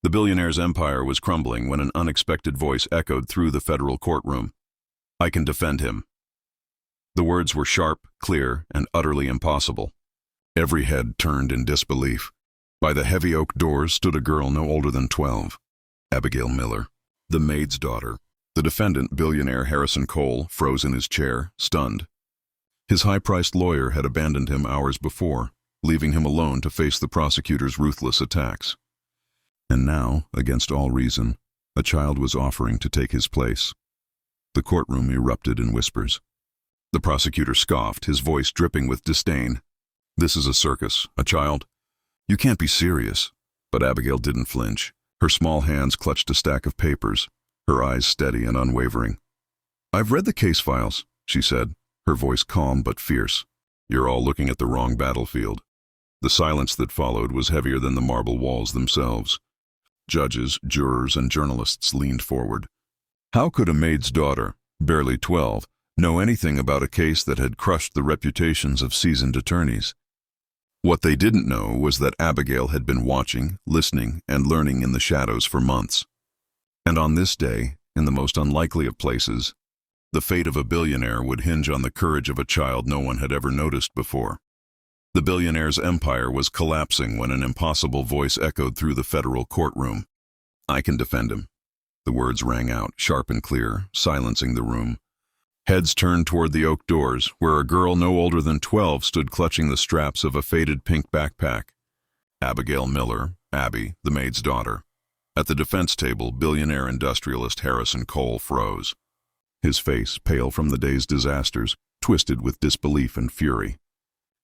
The billionaire's empire was crumbling when an unexpected voice echoed through the federal courtroom. "I can defend him." The words were sharp, clear, and utterly impossible. Every head turned in disbelief. By the heavy oak doors stood a girl no older than 12, Abigail Miller, the maid's daughter. The defendant, billionaire Harrison Cole, froze in his chair, stunned. His high-priced lawyer had abandoned him hours before, leaving him alone to face the prosecutor's ruthless attacks. And now, against all reason, a child was offering to take his place. The courtroom erupted in whispers. The prosecutor scoffed, his voice dripping with disdain. "This is a circus, a child. You can't be serious." But Abigail didn't flinch. Her small hands clutched a stack of papers, her eyes steady and unwavering. "I've read the case files," she said, her voice calm but fierce. "You're all looking at the wrong battlefield." The silence that followed was heavier than the marble walls themselves. Judges, jurors, and journalists leaned forward. How could a maid's daughter, barely 12, know anything about a case that had crushed the reputations of seasoned attorneys? What they didn't know was that Abigail had been watching, listening, and learning in the shadows for months. And on this day, in the most unlikely of places, the fate of a billionaire would hinge on the courage of a child no one had ever noticed before. The billionaire's empire was collapsing when an impossible voice echoed through the federal courtroom. "I can defend him." The words rang out, sharp and clear, silencing the room. Heads turned toward the oak doors, where a girl no older than 12 stood clutching the straps of a faded pink backpack. Abigail Miller, Abby, the maid's daughter. At the defense table, billionaire industrialist Harrison Cole froze. His face, pale from the day's disasters, twisted with disbelief and fury.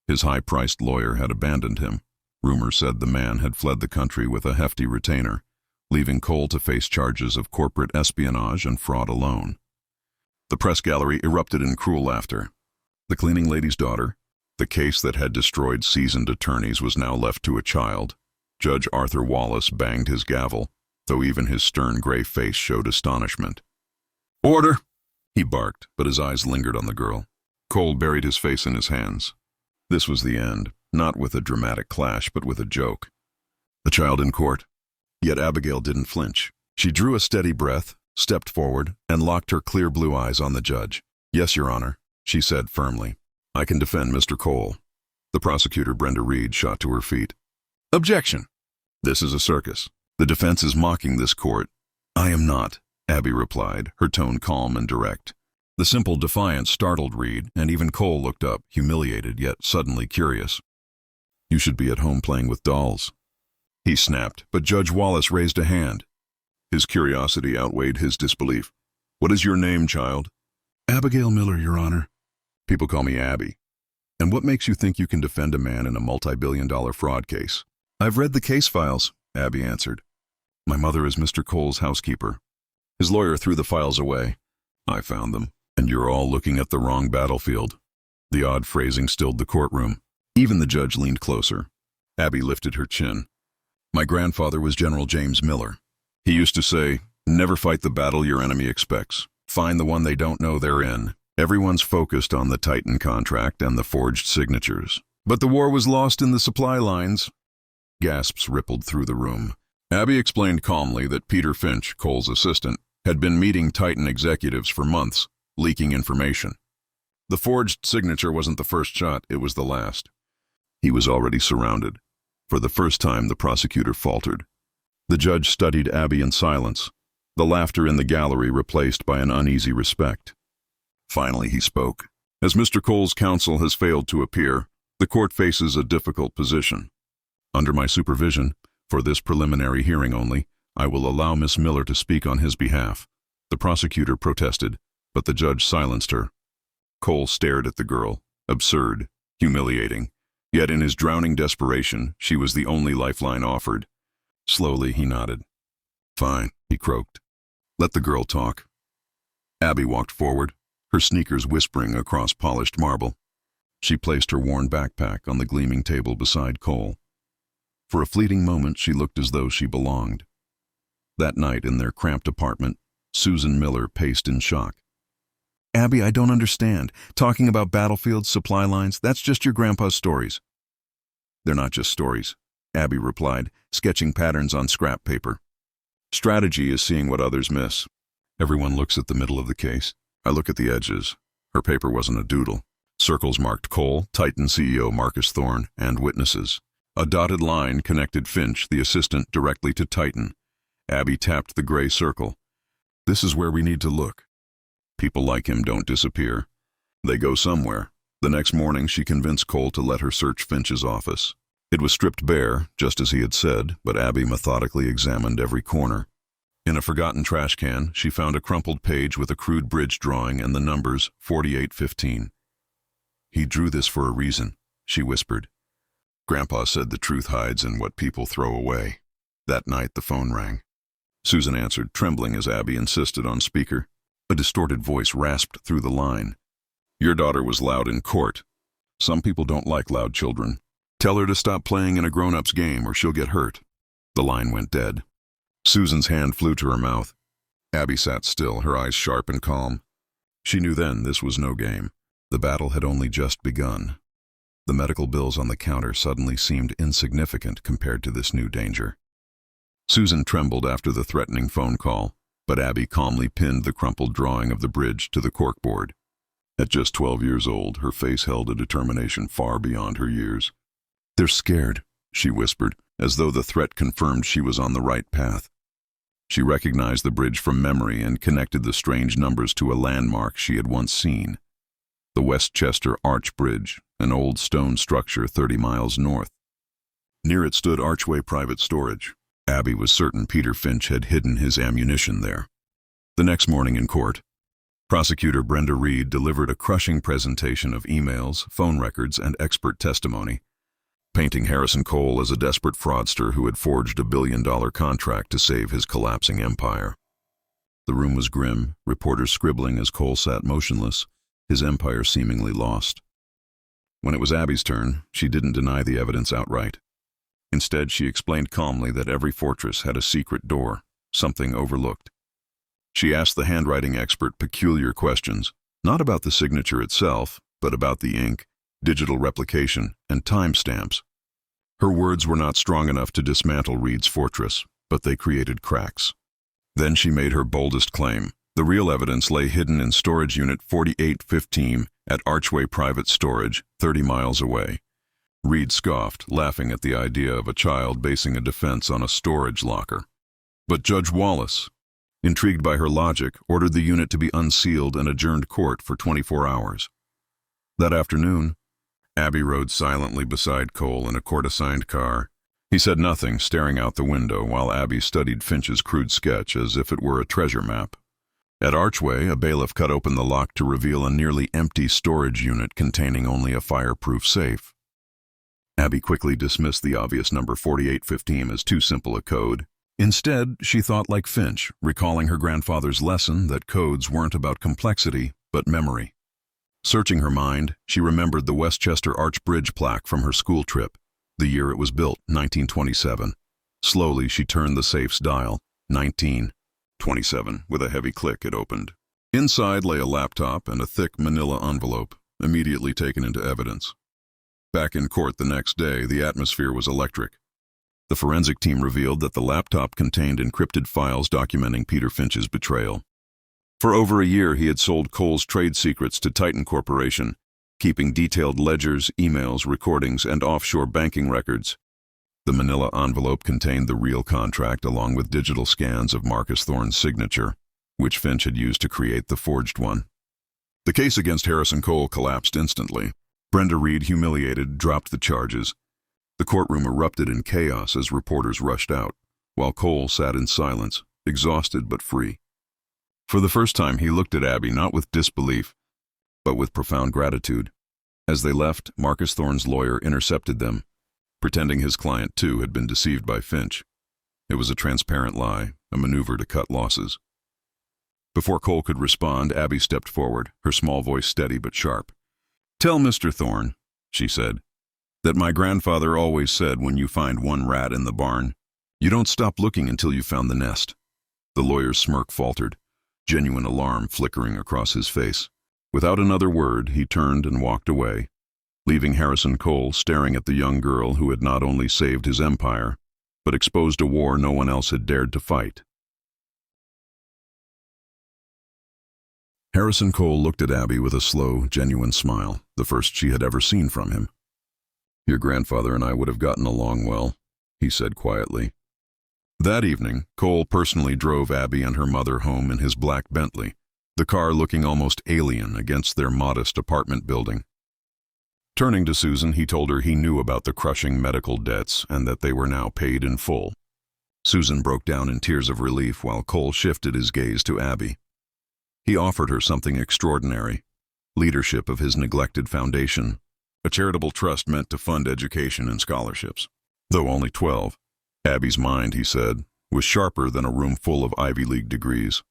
His high-priced lawyer had abandoned him. Rumor said the man had fled the country with a hefty retainer, leaving Cole to face charges of corporate espionage and fraud alone. The press gallery erupted in cruel laughter. The cleaning lady's daughter, the case that had destroyed seasoned attorneys, was now left to a child. Judge Arthur Wallace banged his gavel, though even his stern gray face showed astonishment. "Order!" he barked, but his eyes lingered on the girl. Cole buried his face in his hands. This was the end, not with a dramatic clash, but with a joke. A child in court. Yet Abigail didn't flinch. She drew a steady breath, stepped forward, and locked her clear blue eyes on the judge. "Yes, Your Honor," she said firmly. "I can defend Mr. Cole." The prosecutor, Brenda Reed, shot to her feet. "Objection! This is a circus. The defense is mocking this court." "I am not," Abby replied, her tone calm and direct. The simple defiance startled Reed, and even Cole looked up, humiliated yet suddenly curious. "You should be at home playing with dolls," he snapped, but Judge Wallace raised a hand. His curiosity outweighed his disbelief. "What is your name, child?" "Abigail Miller, Your Honor." "People call me Abby." "And what makes you think you can defend a man in a multi-billion-dollar fraud case?" "I've read the case files," Abby answered. "My mother is Mr. Cole's housekeeper." His lawyer threw the files away. "I found them. And you're all looking at the wrong battlefield." The odd phrasing stilled the courtroom. Even the judge leaned closer. Abby lifted her chin. "My grandfather was General James Miller. He used to say, 'Never fight the battle your enemy expects. Find the one they don't know they're in.' Everyone's focused on the Titan contract and the forged signatures. But the war was lost in the supply lines." Gasps rippled through the room. Abby explained calmly that Peter Finch, Cole's assistant, had been meeting Titan executives for months, leaking information. The forged signature wasn't the first shot, it was the last. He was already surrounded. For the first time, the prosecutor faltered. The judge studied Abby in silence, the laughter in the gallery replaced by an uneasy respect. Finally, he spoke. "As Mr. Cole's counsel has failed to appear, the court faces a difficult position. Under my supervision, for this preliminary hearing only, I will allow Miss Miller to speak on his behalf." The prosecutor protested, but the judge silenced her. Cole stared at the girl, absurd, humiliating. Yet in his drowning desperation, she was the only lifeline offered. Slowly, he nodded. "Fine," he croaked. "Let the girl talk." Abby walked forward, her sneakers whispering across polished marble. She placed her worn backpack on the gleaming table beside Cole. For a fleeting moment, she looked as though she belonged. That night, in their cramped apartment, Susan Miller paced in shock. "Abby, I don't understand. Talking about battlefields, supply lines, that's just your grandpa's stories." "They're not just stories," Abby replied, sketching patterns on scrap paper. Strategy is seeing what others miss. Everyone looks at the middle of the case. I look at the edges. Her paper wasn't a doodle. Circles marked Cole, Titan CEO Marcus Thorne, and witnesses. A dotted line connected Finch, the assistant, directly to Titan. Abby tapped the gray circle. This is where we need to look. People like him don't disappear. They go somewhere. The next morning, she convinced Cole to let her search Finch's office. It was stripped bare, just as he had said, but Abby methodically examined every corner. In a forgotten trash can, she found a crumpled page with a crude bridge drawing and the numbers 4815. He drew this for a reason, she whispered. Grandpa said the truth hides in what people throw away. That night, the phone rang. Susan answered, trembling as Abby insisted on speaker. A distorted voice rasped through the line. Your daughter was loud in court. Some people don't like loud children. Tell her to stop playing in a grown-up's game or she'll get hurt. The line went dead. Susan's hand flew to her mouth. Abby sat still, her eyes sharp and calm. She knew then this was no game. The battle had only just begun. The medical bills on the counter suddenly seemed insignificant compared to this new danger. Susan trembled after the threatening phone call, but Abby calmly pinned the crumpled drawing of the bridge to the corkboard. At just 12 years old, her face held a determination far beyond her years. They're scared, she whispered, as though the threat confirmed she was on the right path. She recognized the bridge from memory and connected the strange numbers to a landmark she had once seen. The Westchester Arch Bridge, an old stone structure 30 miles north. Near it stood Archway Private Storage. Abby was certain Peter Finch had hidden his ammunition there. The next morning in court, Prosecutor Brenda Reed delivered a crushing presentation of emails, phone records, and expert testimony, painting Harrison Cole as a desperate fraudster who had forged a billion-dollar contract to save his collapsing empire. The room was grim, reporters scribbling as Cole sat motionless, his empire seemingly lost. When it was Abby's turn, she didn't deny the evidence outright. Instead, she explained calmly that every fortress had a secret door, something overlooked. She asked the handwriting expert peculiar questions, not about the signature itself, but about the ink, digital replication, and timestamps. Her words were not strong enough to dismantle Reed's fortress, but they created cracks. Then she made her boldest claim. The real evidence lay hidden in Storage Unit 4815 at Archway Private Storage, 30 miles away. Reed scoffed, laughing at the idea of a child basing a defense on a storage locker. But Judge Wallace, intrigued by her logic, ordered the unit to be unsealed and adjourned court for 24 hours. That afternoon, Abby rode silently beside Cole in a court-assigned car. He said nothing, staring out the window, while Abby studied Finch's crude sketch as if it were a treasure map. At Archway, a bailiff cut open the lock to reveal a nearly empty storage unit containing only a fireproof safe. Abby quickly dismissed the obvious number 4815 as too simple a code. Instead, she thought like Finch, recalling her grandfather's lesson that codes weren't about complexity, but memory. Searching her mind, she remembered the Westchester Arch Bridge plaque from her school trip. The year it was built, 1927. Slowly, she turned the safe's dial, 1927. With a heavy click, it opened. Inside lay a laptop and a thick manila envelope, immediately taken into evidence. Back in court the next day, the atmosphere was electric. The forensic team revealed that the laptop contained encrypted files documenting Peter Finch's betrayal. For over a year, he had sold Cole's trade secrets to Titan Corporation, keeping detailed ledgers, emails, recordings, and offshore banking records. The manila envelope contained the real contract along with digital scans of Marcus Thorne's signature, which Finch had used to create the forged one. The case against Harrison Cole collapsed instantly. Brenda Reed, humiliated, dropped the charges. The courtroom erupted in chaos as reporters rushed out, while Cole sat in silence, exhausted but free. For the first time, he looked at Abby not with disbelief, but with profound gratitude. As they left, Marcus Thorne's lawyer intercepted them, pretending his client, too, had been deceived by Finch. It was a transparent lie, a maneuver to cut losses. Before Cole could respond, Abby stepped forward, her small voice steady but sharp. "Tell Mr. Thorne," she said, "that my grandfather always said when you find one rat in the barn, you don't stop looking until you've found the nest." The lawyer's smirk faltered, genuine alarm flickering across his face. Without another word, he turned and walked away, leaving Harrison Cole staring at the young girl who had not only saved his empire, but exposed a war no one else had dared to fight. Harrison Cole looked at Abby with a slow, genuine smile, the first she had ever seen from him. "Your grandfather and I would have gotten along well," he said quietly. That evening, Cole personally drove Abby and her mother home in his black Bentley, the car looking almost alien against their modest apartment building. Turning to Susan, he told her he knew about the crushing medical debts and that they were now paid in full. Susan broke down in tears of relief while Cole shifted his gaze to Abby. He offered her something extraordinary: leadership of his neglected foundation, a charitable trust meant to fund education and scholarships. Though only 12, Abby's mind, he said, was sharper than a room full of Ivy League degrees.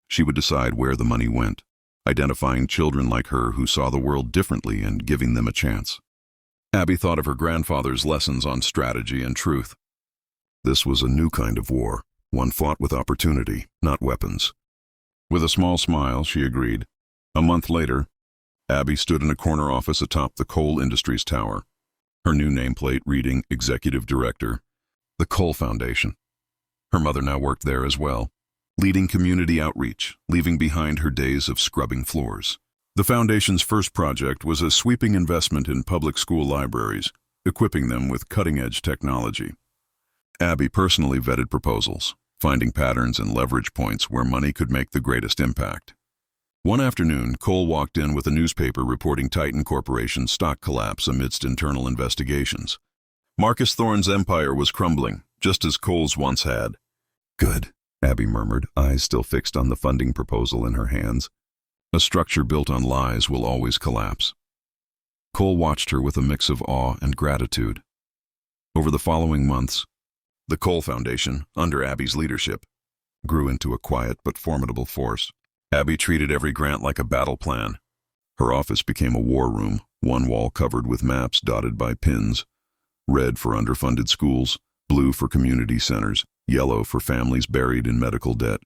She would decide where the money went, identifying children like her who saw the world differently and giving them a chance. Abby thought of her grandfather's lessons on strategy and truth. This was a new kind of war, one fought with opportunity, not weapons. With a small smile, she agreed. A month later, Abby stood in a corner office atop the Cole Industries Tower, her new nameplate reading Executive Director, the Cole Foundation. Her mother now worked there as well, leading community outreach, leaving behind her days of scrubbing floors. The foundation's first project was a sweeping investment in public school libraries, equipping them with cutting-edge technology. Abby personally vetted proposals, finding patterns and leverage points where money could make the greatest impact. One afternoon, Cole walked in with a newspaper reporting Titan Corporation's stock collapse amidst internal investigations. Marcus Thorne's empire was crumbling, just as Cole's once had. "Good," Abby murmured, eyes still fixed on the funding proposal in her hands. "A structure built on lies will always collapse." Cole watched her with a mix of awe and gratitude. Over the following months, the Cole Foundation, under Abby's leadership, grew into a quiet but formidable force. Abby treated every grant like a battle plan. Her office became a war room, one wall covered with maps dotted by pins: red for underfunded schools, blue for community centers, yellow for families buried in medical debt.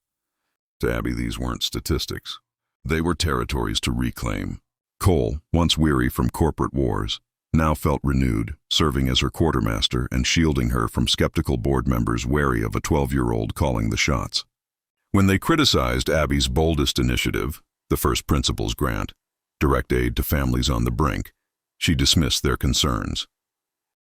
To Abby, these weren't statistics. They were territories to reclaim. Cole, once weary from corporate wars, now felt renewed, serving as her quartermaster and shielding her from skeptical board members wary of a 12-year-old calling the shots. When they criticized Abby's boldest initiative, the First Principles grant, direct aid to families on the brink, she dismissed their concerns.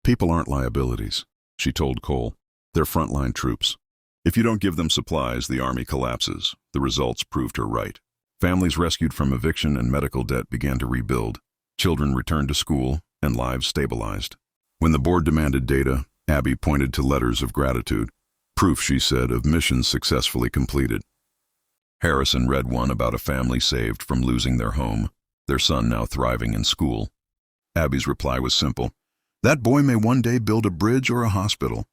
"People aren't liabilities," she told Cole. "They're frontline troops. If you don't give them supplies, the army collapses." The results proved her right. Families rescued from eviction and medical debt began to rebuild. Children returned to school, and lives stabilized. When the board demanded data, Abby pointed to letters of gratitude. Proof, she said, of missions successfully completed. Harrison read one about a family saved from losing their home, their son now thriving in school. Abby's reply was simple: "That boy may one day build a bridge or a hospital.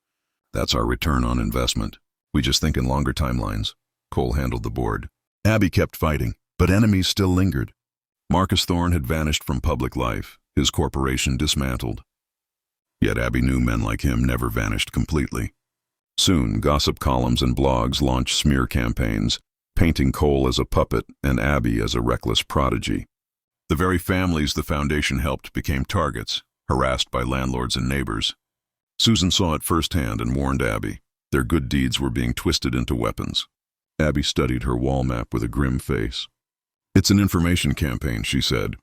That's our return on investment. We just think in longer timelines." Cole handled the board. Abby kept fighting, but enemies still lingered. Marcus Thorne had vanished from public life, his corporation dismantled. Yet Abby knew men like him never vanished completely. Soon, gossip columns and blogs launched smear campaigns, painting Cole as a puppet and Abby as a reckless prodigy. The very families the foundation helped became targets, harassed by landlords and neighbors. Susan saw it firsthand and warned Abby. Their good deeds were being twisted into weapons. Abby studied her wall map with a grim face. "It's an information campaign," she said.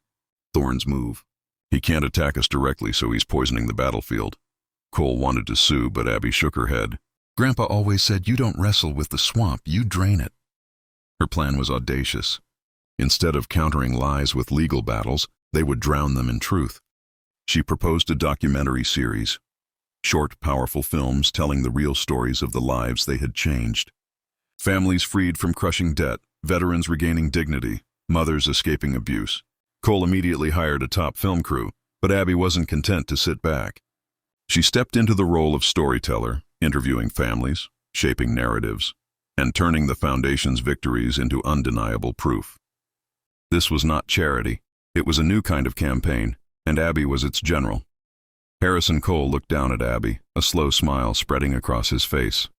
"Thorne's move. He can't attack us directly, so he's poisoning the battlefield." Cole wanted to sue, but Abby shook her head. "Grandpa always said you don't wrestle with the swamp, you drain it." Her plan was audacious. Instead of countering lies with legal battles, they would drown them in truth. She proposed a documentary series, short, powerful films telling the real stories of the lives they had changed. Families freed from crushing debt, veterans regaining dignity, mothers escaping abuse. Cole immediately hired a top film crew, but Abby wasn't content to sit back. She stepped into the role of storyteller, interviewing families, shaping narratives, and turning the foundation's victories into undeniable proof. This was not charity. It was a new kind of campaign, and Abby was its general. Harrison Cole looked down at Abby, a slow smile spreading across his face.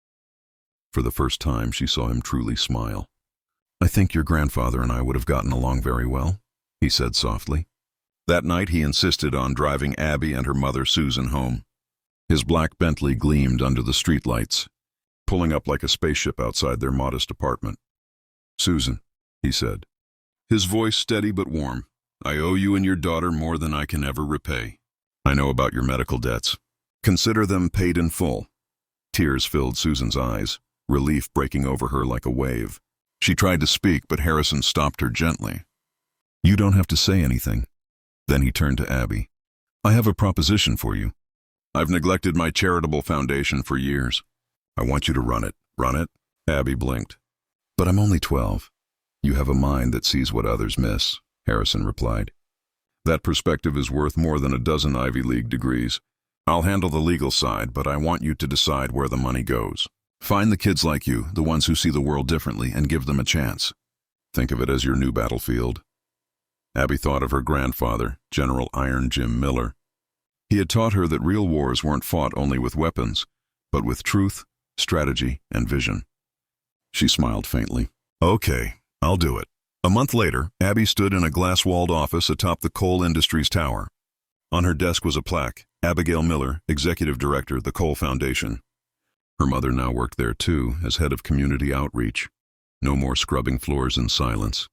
For the first time, she saw him truly smile. "I think your grandfather and I would have gotten along very well," he said softly. That night, he insisted on driving Abby and her mother Susan home. His black Bentley gleamed under the streetlights, pulling up like a spaceship outside their modest apartment. "Susan," he said, his voice steady but warm. I owe you and your daughter more than I can ever repay. I know about your medical debts. Consider them paid in full. Tears filled Susan's eyes, relief breaking over her like a wave. She tried to speak, but Harrison stopped her gently. You don't have to say anything. Then he turned to Abby. I have a proposition for you. I've neglected my charitable foundation for years. I want you to run it. Run it? Abby blinked. But I'm only 12. You have a mind that sees what others miss, Harrison replied. That perspective is worth more than a dozen Ivy League degrees. I'll handle the legal side, but I want you to decide where the money goes. Find the kids like you, the ones who see the world differently, and give them a chance. Think of it as your new battlefield. Abby thought of her grandfather, General Iron Jim Miller. He had taught her that real wars weren't fought only with weapons, but with truth, strategy, and vision. She smiled faintly. Okay, I'll do it. A month later, Abby stood in a glass-walled office atop the Coal Industries Tower. On her desk was a plaque, Abigail Miller, Executive Director, the Coal Foundation. Her mother now worked there too, as head of community outreach. No more scrubbing floors in silence.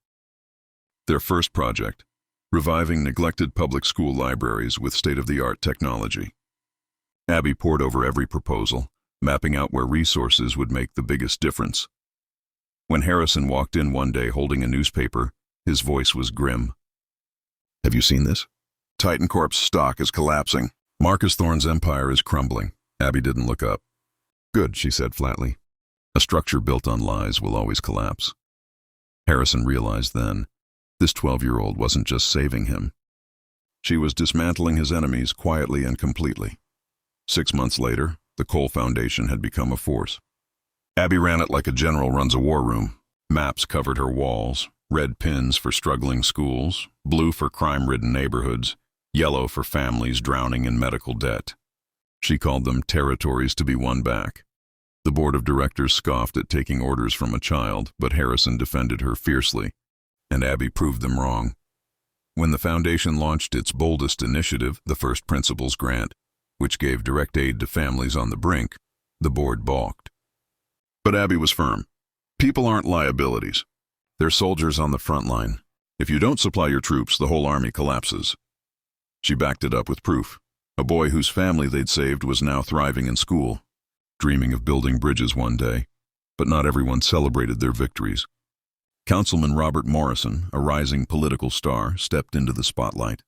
Their first project, reviving neglected public school libraries with state-of-the-art technology. Abby pored over every proposal, mapping out where resources would make the biggest difference. When Harrison walked in one day holding a newspaper, his voice was grim. Have you seen this? Titan Corp's stock is collapsing. Marcus Thorne's empire is crumbling. Abby didn't look up. Good, she said flatly. A structure built on lies will always collapse. Harrison realized then, this 12-year-old wasn't just saving him. She was dismantling his enemies quietly and completely. 6 months later, the Coal Foundation had become a force. Abby ran it like a general runs a war room. Maps covered her walls, red pins for struggling schools, blue for crime-ridden neighborhoods, yellow for families drowning in medical debt. She called them territories to be won back. The board of directors scoffed at taking orders from a child, but Harrison defended her fiercely, and Abby proved them wrong. When the foundation launched its boldest initiative, the First Principles Grant, which gave direct aid to families on the brink, the board balked. But Abby was firm. People aren't liabilities. They're soldiers on the front line. If you don't supply your troops, the whole army collapses. She backed it up with proof. A boy whose family they'd saved was now thriving in school, dreaming of building bridges one day. But not everyone celebrated their victories. Councilman Robert Morrison, a rising political star, stepped into the spotlight.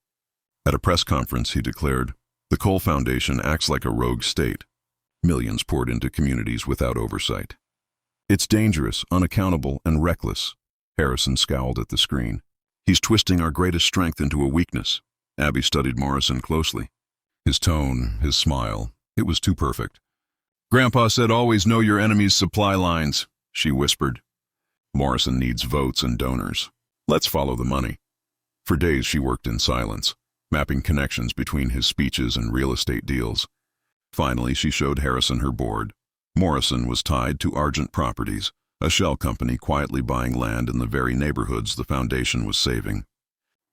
At a press conference, he declared, "The Coal Foundation acts like a rogue state. Millions poured into communities without oversight. It's dangerous, unaccountable, and reckless." Harrison scowled at the screen. "He's twisting our greatest strength into a weakness." Abby studied Morrison closely. His tone, his smile, it was too perfect. "Grandpa said always know your enemy's supply lines," she whispered. "Morrison needs votes and donors. Let's follow the money." For days she worked in silence, mapping connections between his speeches and real estate deals. Finally, she showed Harrison her board. Morrison was tied to Argent Properties, a shell company quietly buying land in the very neighborhoods the foundation was saving.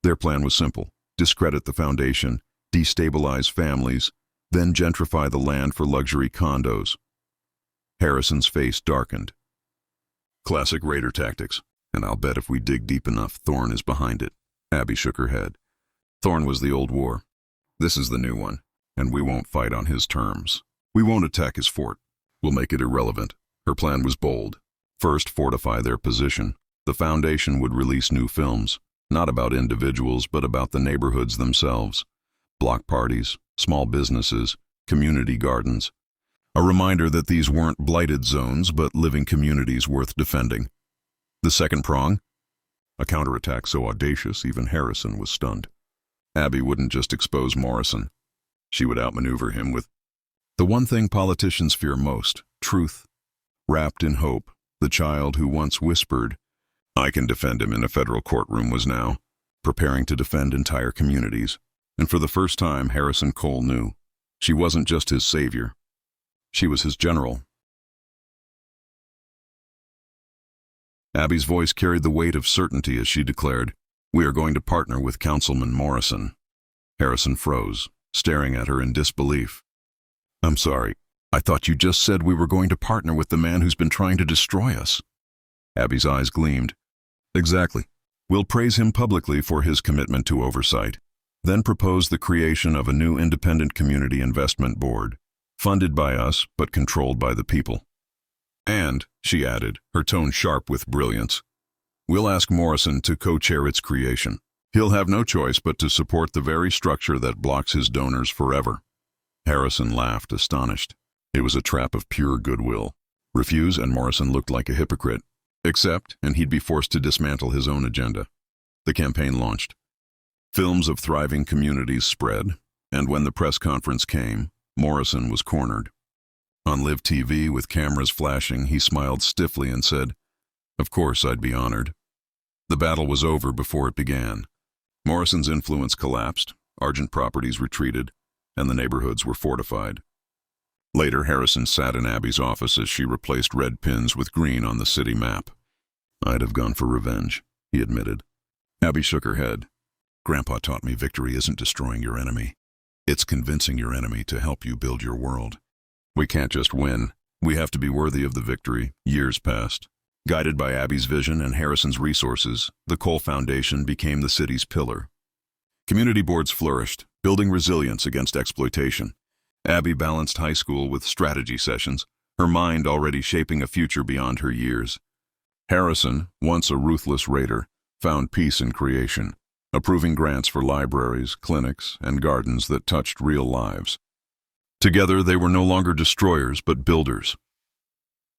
Their plan was simple: discredit the foundation, destabilize families, then gentrify the land for luxury condos. Harrison's face darkened. Classic raider tactics, and I'll bet if we dig deep enough, Thorne is behind it. Abby shook her head. Thorne was the old war. This is the new one, and we won't fight on his terms. We won't attack his fort. We'll make it irrelevant. Her plan was bold. First, fortify their position. The foundation would release new films, not about individuals, but about the neighborhoods themselves. Block parties, small businesses, community gardens. A reminder that these weren't blighted zones, but living communities worth defending. The second prong? A counterattack so audacious, even Harrison was stunned. Abby wouldn't just expose Morrison. She would outmaneuver him with the one thing politicians fear most: truth. Wrapped in hope, the child who once whispered, "I can defend him," in a federal courtroom was now preparing to defend entire communities. And for the first time, Harrison Cole knew she wasn't just his savior. She was his general. Abby's voice carried the weight of certainty as she declared, "We are going to partner with Councilman Morrison." Harrison froze, staring at her in disbelief. "I'm sorry, I thought you just said we were going to partner with the man who's been trying to destroy us." Abby's eyes gleamed. "Exactly. We'll praise him publicly for his commitment to oversight, then propose the creation of a new independent community investment board, funded by us but controlled by the people. And, she added, her tone sharp with brilliance, we'll ask Morrison to co-chair its creation. He'll have no choice but to support the very structure that blocks his donors forever. Harrison laughed, astonished. It was a trap of pure goodwill. Refuse and Morrison looked like a hypocrite. Accept, and he'd be forced to dismantle his own agenda. The campaign launched. Films of thriving communities spread, and when the press conference came, Morrison was cornered. On live TV, with cameras flashing, he smiled stiffly and said, "Of course I'd be honored." The battle was over before it began. Morrison's influence collapsed, Argent properties retreated, and the neighborhoods were fortified. Later, Harrison sat in Abby's office as she replaced red pins with green on the city map. "I'd have gone for revenge," he admitted. Abby shook her head. "Grandpa taught me victory isn't destroying your enemy. It's convincing your enemy to help you build your world. We can't just win. We have to be worthy of the victory." Years passed. Guided by Abby's vision and Harrison's resources, the Cole Foundation became the city's pillar. Community boards flourished, building resilience against exploitation. Abby balanced high school with strategy sessions, her mind already shaping a future beyond her years. Harrison, once a ruthless raider, found peace in creation, approving grants for libraries, clinics, and gardens that touched real lives. Together, they were no longer destroyers, but builders.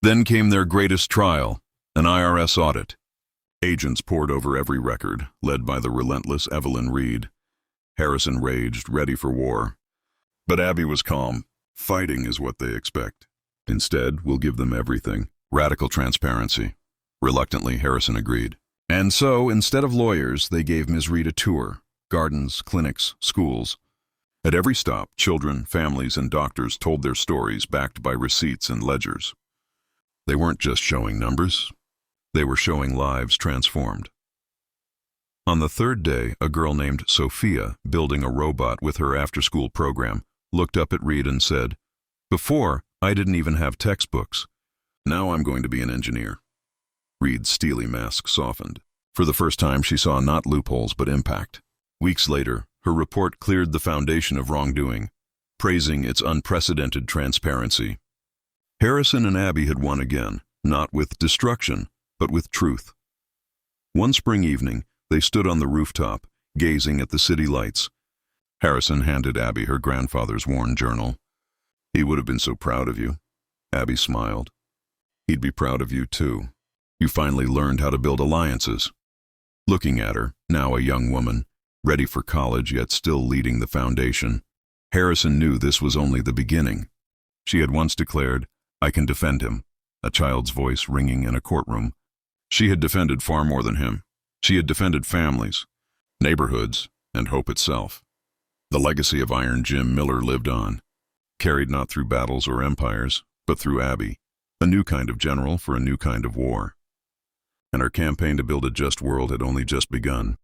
Then came their greatest trial, an IRS audit. Agents pored over every record, led by the relentless Evelyn Reed. Harrison raged, ready for war. But Abby was calm. Fighting is what they expect. Instead, we'll give them everything. Radical transparency. Reluctantly, Harrison agreed. And so, instead of lawyers, they gave Ms. Reed a tour. Gardens, clinics, schools. At every stop, children, families, and doctors told their stories backed by receipts and ledgers. They weren't just showing numbers. They were showing lives transformed. On the third day, a girl named Sophia, building a robot with her after-school program, looked up at Reed and said, "Before, I didn't even have textbooks. Now I'm going to be an engineer." Reed's steely mask softened. For the first time, she saw not loopholes but impact. Weeks later, her report cleared the foundation of wrongdoing, praising its unprecedented transparency. Harrison and Abby had won again, not with destruction, but with truth. One spring evening, they stood on the rooftop, gazing at the city lights. Harrison handed Abby her grandfather's worn journal. "He would have been so proud of you." Abby smiled. "He'd be proud of you, too. You finally learned how to build alliances." Looking at her, now a young woman, ready for college yet still leading the foundation, Harrison knew this was only the beginning. She had once declared, "I can defend him," a child's voice ringing in a courtroom. She had defended far more than him. She had defended families, neighborhoods, and hope itself. The legacy of Iron Jim Miller lived on, carried not through battles or empires, but through Abby, a new kind of general for a new kind of war. And her campaign to build a just world had only just begun.